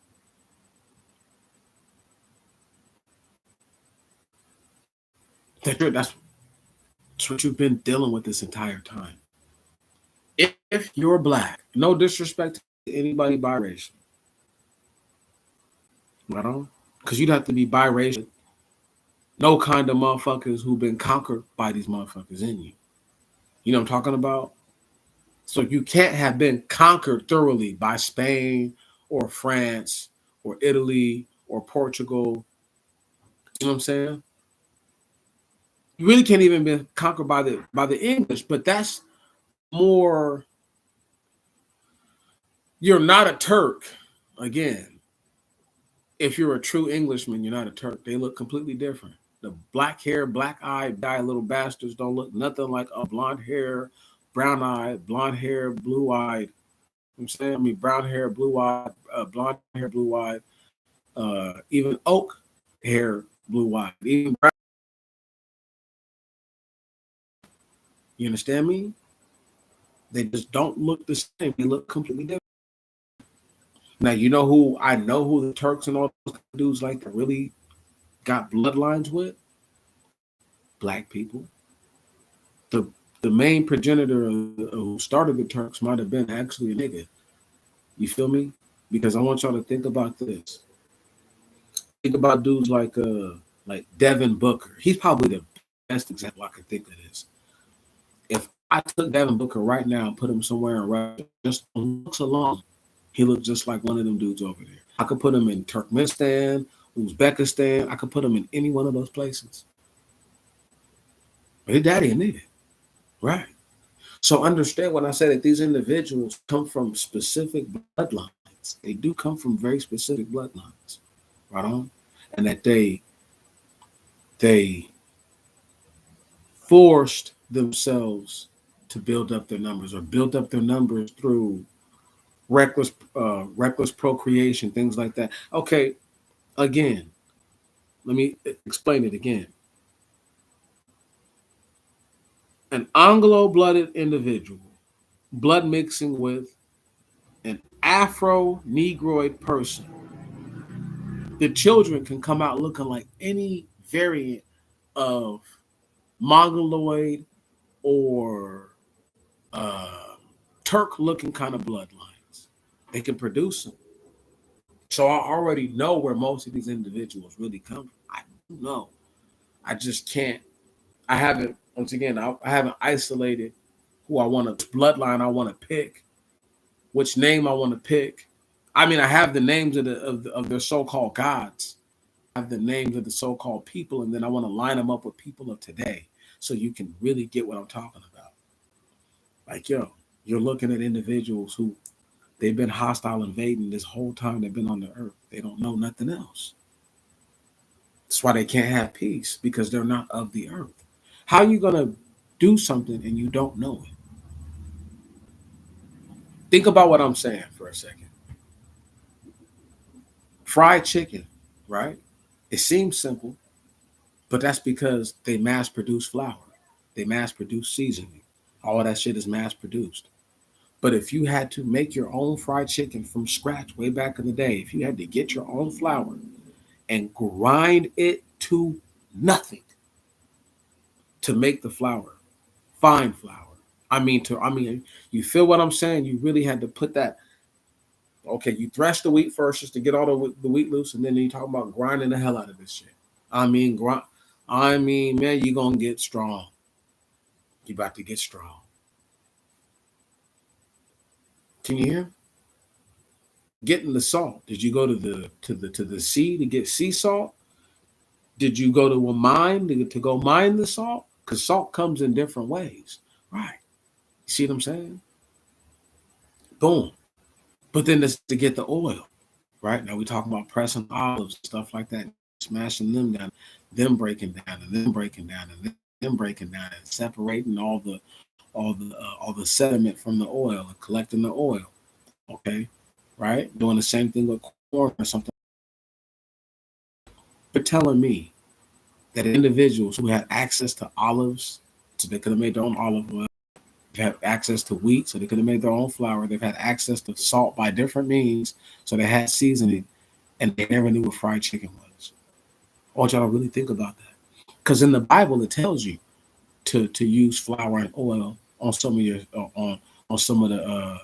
that that's what you've been dealing with this entire time. If you're black, no disrespect to anybody biracial, right on? Because you'd have to be biracial. No kind of motherfuckers who've been conquered by these motherfuckers in you. You know what I'm talking about? So you can't have been conquered thoroughly by Spain or France or Italy or Portugal. You know what I'm saying? You really can't even be conquered by the English, but that's more. You're not a Turk. Again, if you're a true Englishman, you're not a Turk. They look completely different. The black hair, black eye, die little bastards don't look nothing like a blonde hair, brown eyed, blonde hair, blue eyed. I'm saying, I mean, brown hair, blue eyed, blonde hair, blue eyed, even oak hair, blue eyed, even brown. You understand me? They just don't look the same. They look completely different. Now, you know who I know who the Turks and all those dudes like to really got bloodlines with? Black people. The main progenitor who started the Turks might have been actually a nigga. You feel me? Because I want y'all to think about this. Think about dudes like Devin Booker. He's probably the best example I can think of this. If I took Devin Booker right now and put him somewhere in Russia, just looks alone, he looks just like one of them dudes over there. I could put him in Turkmenistan, Uzbekistan. I could put him in any one of those places. But his daddy a nigga. Right. So understand when I say that these individuals come from specific bloodlines. They do come from very specific bloodlines. Right on? And that they forced themselves to build up their numbers or build up their numbers through reckless procreation, things like that. Okay, again, let me explain it again. An Anglo-blooded individual, blood mixing with an Afro-Negroid person, the children can come out looking like any variant of Mongoloid or Turk-looking kind of bloodlines. They can produce them. So I already know where most of these individuals really come from. I know. I just can't. I haven't. Once again, I haven't isolated who I want to bloodline. I want to pick. which name I want to pick. I mean, I have the names of their so-called gods. I have the names of the so-called people, and then I want to line them up with people of today, so you can really get what I'm talking about. Like, yo, you're looking at individuals who they've been hostile invading this whole time they've been on the earth. They don't know nothing else. That's why they can't have peace, because they're not of the earth. How are you gonna do something and you don't know it? Think about what I'm saying for a second. Fried chicken, right? It seems simple, but that's because they mass produce flour. They mass produce seasoning. All of that shit is mass produced. But if you had to make your own fried chicken from scratch way back in the day, if you had to get your own flour and grind it to nothing to make the flour, fine flour. You feel what I'm saying? You really had to put that. Okay, you thresh the wheat first just to get all the wheat loose, and then you talk about grinding the hell out of this shit. Grind. Man, you're gonna get strong. You about to get strong. Can you hear? Getting the salt. Did you go to the sea to get sea salt? Did you go to a mine to go mine the salt? Because salt comes in different ways, right? You see what I'm saying? Boom. But then this to get the oil, right? Now we talking about pressing olives, stuff like that, smashing them down, them breaking down, and them breaking down, and them breaking down, and separating all the sediment from the oil and collecting the oil. Okay, right? Doing the same thing with corn or something. You're telling me that individuals who had access to olives, so they could have made their own olive oil, they have access to wheat, so they could have made their own flour. They've had access to salt by different means, so they had seasoning, and they never knew what fried chicken was. I want y'all to really think about that, because in the Bible it tells you to use flour and oil on some of your on some of the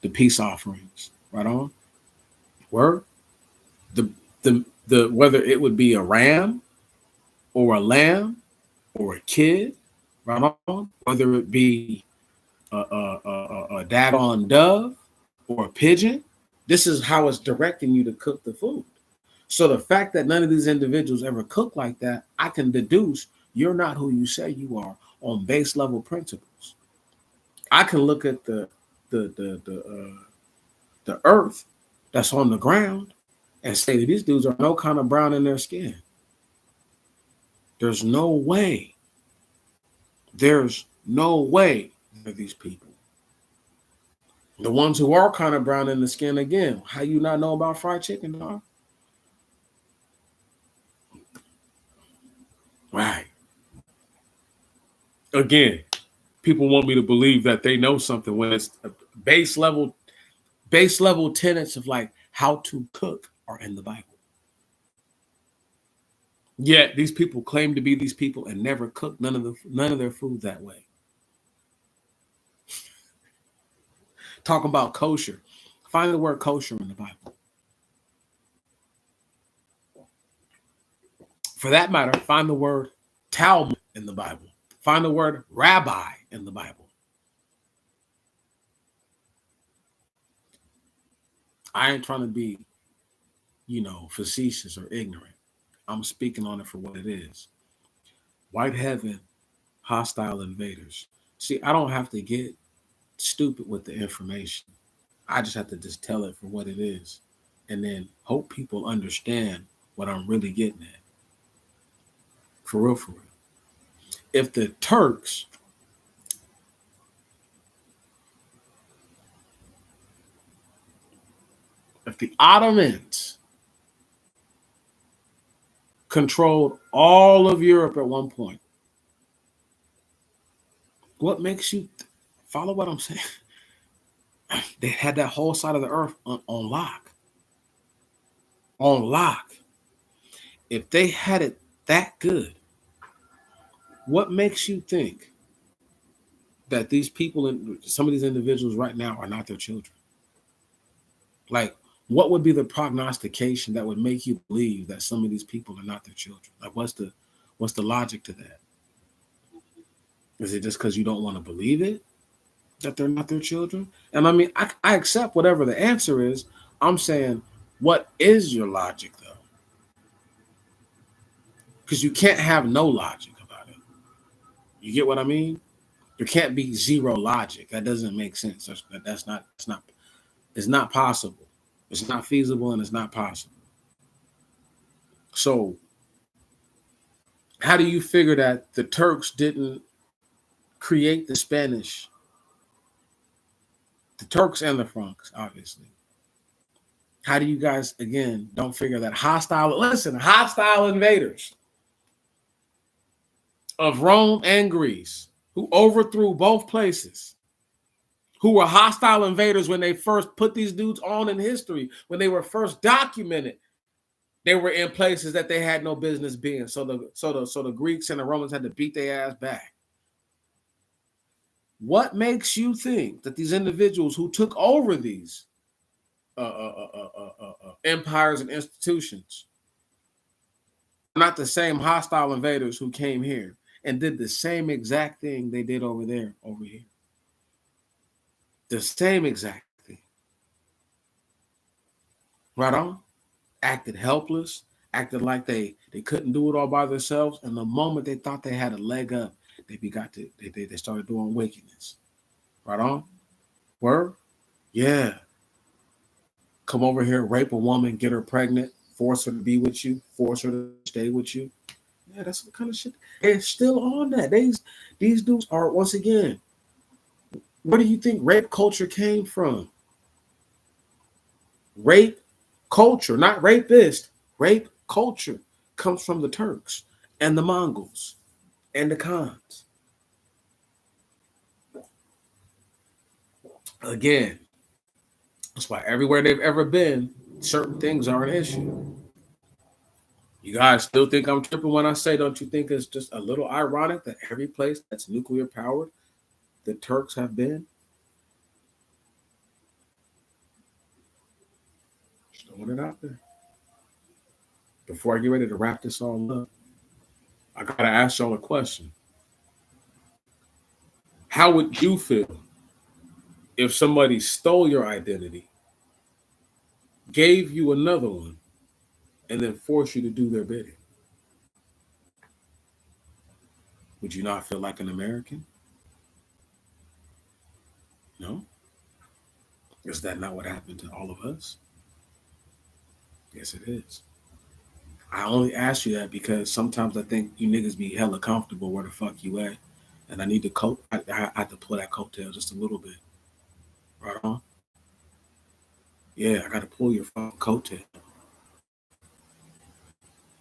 the peace offerings. Right on. Word. The whether it would be a ram or a lamb or a kid, right on, whether it be a daggone dove or a pigeon, this is how it's directing you to cook the food. So the fact that none of these individuals ever cook like that, I can deduce you're not who you say you are on base level principles. I can look at the earth that's on the ground and say that these dudes are no kind of brown in their skin. There's no way. There's no way they're these people. The ones who are kind of brown in the skin, again, how you not know about fried chicken, dog? Right. Again, people want me to believe that they know something when it's base level tenets of like how to cook are in the Bible. Yet these people claim to be these people and never cook none of their food that way. Talking about kosher. Find the word kosher in the Bible. For that matter, find the word Talmud in the Bible. Find the word rabbi in the Bible. I ain't trying to be, facetious or ignorant. I'm speaking on it for what it is. White heaven, hostile invaders. See, I don't have to get stupid with the information. I just have to just tell it for what it is, and then hope people understand what I'm really getting at. For real, for real. If the Turks if the Ottomans controlled all of Europe at one point, what makes you follow what I'm saying? They had that whole side of the earth on lock. On lock. If they had it that good, what makes you think that these people and some of these individuals right now are not their children? Like, what would be the prognostication that would make you believe that some of these people are not their children? Like, what's the logic to that? Is it just because you don't want to believe it? that they're not their children? And I mean, I accept whatever the answer is. I'm saying, what is your logic though? Because you can't have no logic about it. You get what I mean? There can't be zero logic. That doesn't make sense. It's not possible. It's not feasible and it's not possible. So how do you figure that the Turks didn't create the Spanish, the Turks and the Franks, obviously? How do you guys, again, don't figure that hostile invaders of Rome and Greece who overthrew both places, who were hostile invaders when they first put these dudes on in history, when they were first documented, they were in places that they had no business being. So the Greeks and the Romans had to beat their ass back. What makes you think that these individuals who took over these empires and institutions are not the same hostile invaders who came here and did the same exact thing they did over there, over here? The same exact thing. Right on? Acted helpless, acted like they couldn't do it all by themselves. And the moment they thought they had a leg up, they started doing wickedness. Right on? Word? Yeah. Come over here, rape a woman, get her pregnant, force her to be with you, force her to stay with you. Yeah, that's the kind of shit. They're still on that. These dudes are, once again, where do you think rape culture came from? Rape culture, not rapist. Rape culture comes from the Turks and the Mongols and the Khans. Again, that's why everywhere they've ever been, certain things are an issue. You guys still think I'm tripping when I say, don't you think it's just a little ironic that every place that's nuclear powered, the Turks have been? Just throwing it out there. Before I get ready to wrap this all up, I gotta ask y'all a question. How would you feel if somebody stole your identity, gave you another one, and then forced you to do their bidding? Would you not feel like an American? No? Is that not what happened to all of us? Yes, it is. I only ask you that because sometimes I think you niggas be hella comfortable where the fuck you at. And I need to coat. I have to pull that coattail just a little bit. Right on? Yeah, I got to pull your fucking coattail.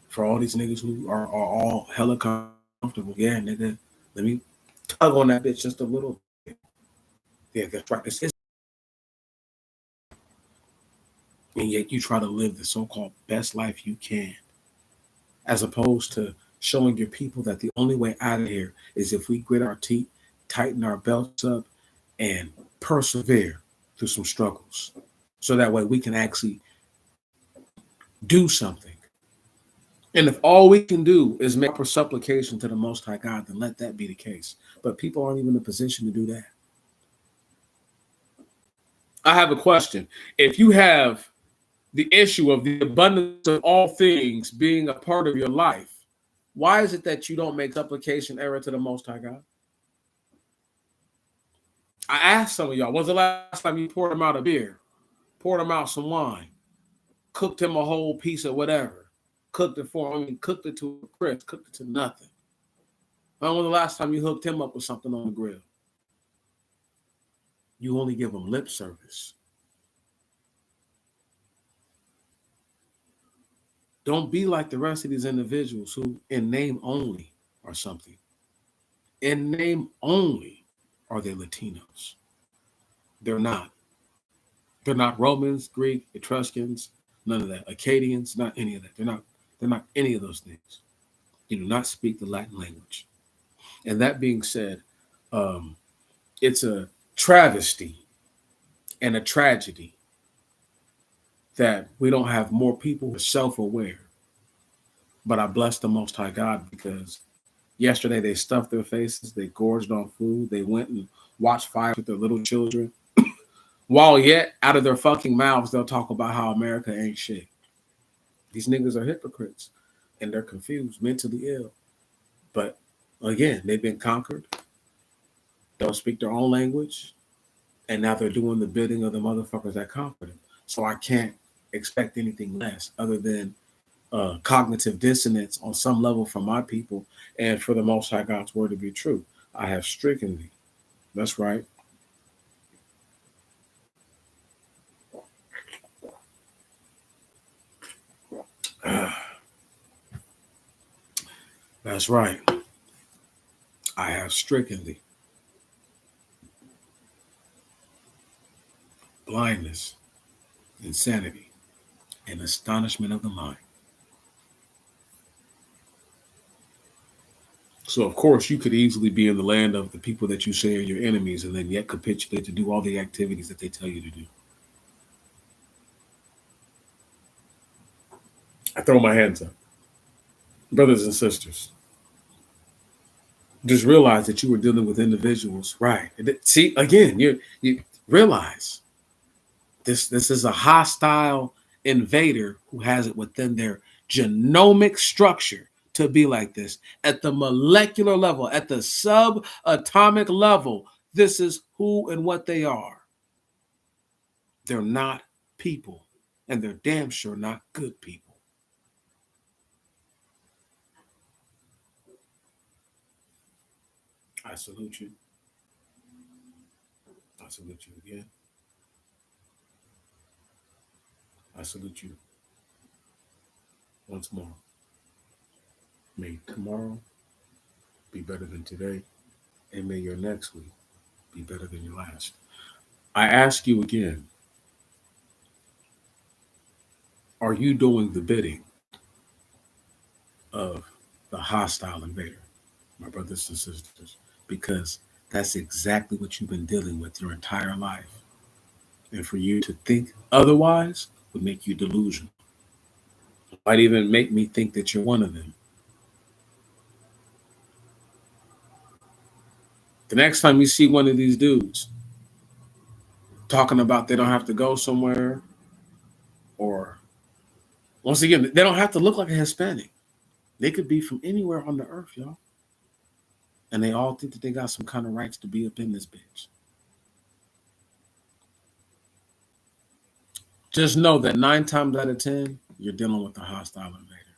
For all these niggas who are all hella comfortable. Yeah, nigga. Let me tug on that bitch just a little bit. Yeah, that's right. This is. And yet you try to live the so-called best life you can, as opposed to showing your people that the only way out of here is if we grit our teeth, tighten our belts up, and persevere through some struggles. So that way we can actually do something. And if all we can do is make our supplication to the Most High God, then let that be the case. But people aren't even in a position to do that. I have a question. If you have the issue of the abundance of all things being a part of your life, why is it that you don't make supplication error to the Most High God? I asked some of y'all, when's the last time you poured him out a beer, poured him out some wine, cooked him a whole piece of whatever, cooked it for him, cooked it to a crisp, cooked it to nothing? When was the last time you hooked him up with something on the grill? You only give him lip service. Don't be like the rest of these individuals who, in name only, are something. In name only, are they Latinos? They're not. They're not Romans, Greek, Etruscans, none of that. Acadians, not any of that. They're not any of those things. They do not speak the Latin language. And that being said, it's a travesty and a tragedy that we don't have more people who are self-aware. But I bless the Most High God because yesterday they stuffed their faces, they gorged on food, they went and watch fires with their little children, while yet out of their fucking mouths they'll talk about how America ain't shit. These niggas are hypocrites, and they're confused, mentally ill. But again, they've been conquered, don't speak their own language, and now they're doing the bidding of the motherfuckers that conquered them. So I can't expect anything less other than cognitive dissonance on some level from my people, and for the Most High God's word to be true. I have stricken thee. That's right. That's right. I have stricken thee. Blindness, insanity, and astonishment of the mind. So, of course, you could easily be in the land of the people that you say are your enemies and then yet capitulate to do all the activities that they tell you to do. I throw my hands up. Brothers and sisters, just realize that you were dealing with individuals, right? See, again, you realize this is a hostile invader who has it within their genomic structure to be like this. At the molecular level, at the subatomic level, this is who and what they are. They're not people, and they're damn sure not good people. I salute you. I salute you again. I salute you once more. May tomorrow be better than today, and may your next week be better than your last. I ask you again, are you doing the bidding of the hostile invader, my brothers and sisters? Because that's exactly what you've been dealing with your entire life. And for you to think otherwise would make you delusional. It might even make me think that you're one of them. The next time you see one of these dudes talking about they don't have to go somewhere, or once again, they don't have to look like a Hispanic. They could be from anywhere on the earth, y'all. And they all think that they got some kind of rights to be up in this bitch. Just know that 9 times out of 10, you're dealing with a hostile invader.